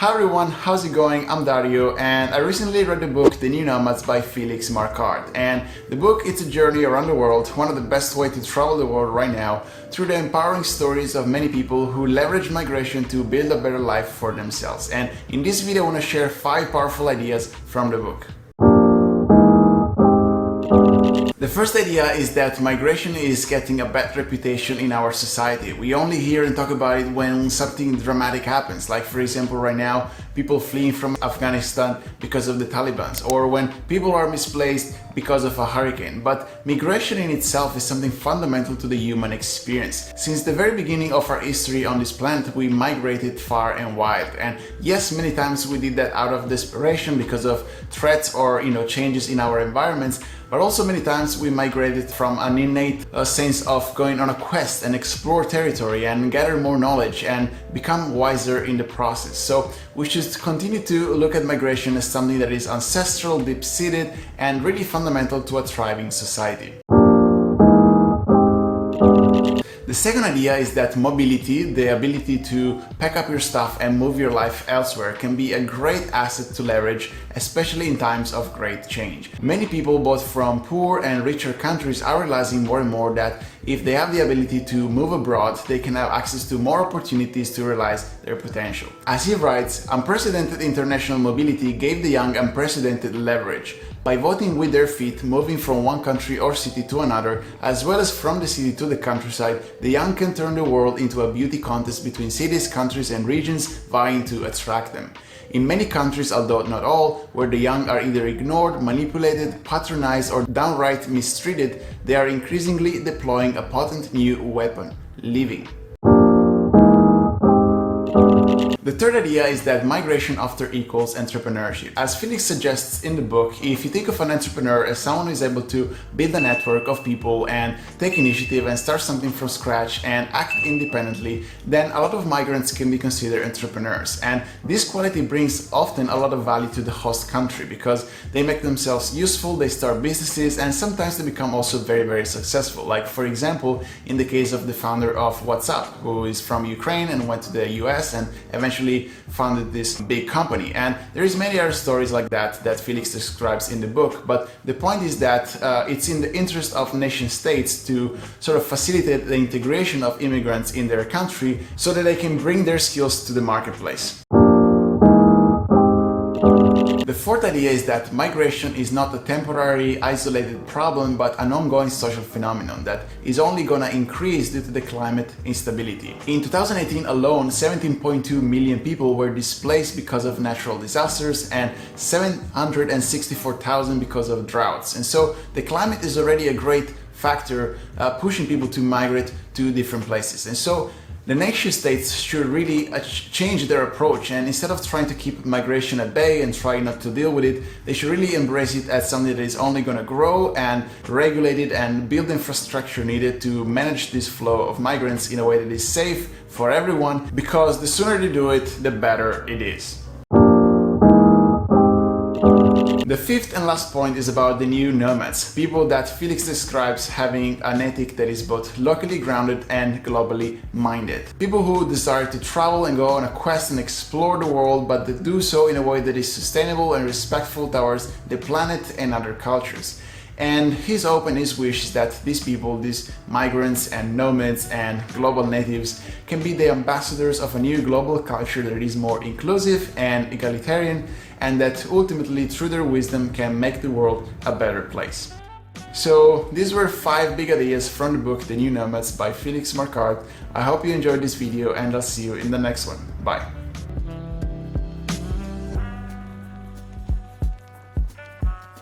Hi everyone, how's it going? I'm Dario and I recently read the book The New Nomads by Felix Marquardt, and the book it's a journey around the world, one of the best ways to travel the world right now, through the empowering stories of many people who leverage migration to build a better life for themselves. And in this video I want to share 5 powerful ideas from the book. The first idea is that migration is getting a bad reputation in our society. We only hear and talk about it when something dramatic happens, like for example right now, people fleeing from Afghanistan because of the Taliban, or when people are misplaced because of a hurricane. But migration in itself is something fundamental to the human experience. Since the very beginning of our history on this planet, we migrated far and wide. And yes, many times we did that out of desperation because of threats or changes in our environments, but also many times we migrated from an innate sense of going on a quest and explore territory and gather more knowledge and become wiser in the process. So we should continue to look at migration as something that is ancestral, deep-seated, and really fundamental to a thriving society. The second idea is that mobility, the ability to pack up your stuff and move your life elsewhere, can be a great asset to leverage, especially in times of great change. Many people, both from poor and richer countries, are realizing more and more that if they have the ability to move abroad, they can have access to more opportunities to realize their potential. As he writes, unprecedented international mobility gave the young unprecedented leverage. By voting with their feet, moving from one country or city to another, as well as from the city to the countryside, the young can turn the world into a beauty contest between cities, countries, and regions vying to attract them. In many countries, although not all, where the young are either ignored, manipulated, patronized, or downright mistreated, they are increasingly deploying a potent new weapon: living. The third idea is that migration often equals entrepreneurship. As Felix suggests in the book, if you think of an entrepreneur as someone who is able to build a network of people and take initiative and start something from scratch and act independently, then a lot of migrants can be considered entrepreneurs. And this quality brings often a lot of value to the host country because they make themselves useful, they start businesses, and sometimes they become also very, very successful. Like for example, in the case of the founder of WhatsApp, who is from Ukraine and went to the US and eventually founded this big company. And there is many other stories like that Felix describes in the book, but the point is that it's in the interest of nation states to sort of facilitate the integration of immigrants in their country so that they can bring their skills to the marketplace. The fourth idea is that migration is not a temporary, isolated problem, but an ongoing social phenomenon that is only going to increase due to the climate instability. In 2018 alone, 17.2 million people were displaced because of natural disasters and 764,000 because of droughts. And so the climate is already a great factor pushing people to migrate to different places. And so the nation states should really change their approach, and instead of trying to keep migration at bay and try not to deal with it, they should really embrace it as something that is only going to grow and regulate it and build the infrastructure needed to manage this flow of migrants in a way that is safe for everyone, because the sooner they do it, the better it is. The fifth and last point is about the new nomads, people that Felix describes having an ethic that is both locally grounded and globally minded. People who desire to travel and go on a quest and explore the world, but they do so in a way that is sustainable and respectful towards the planet and other cultures. And his hope and his wish is that these people, these migrants and nomads and global natives, can be the ambassadors of a new global culture that is more inclusive and egalitarian, and that ultimately through their wisdom can make the world a better place. So these were 5 big ideas from the book The New Nomads by Felix Marquardt. I hope you enjoyed this video and I'll see you in the next one. Bye.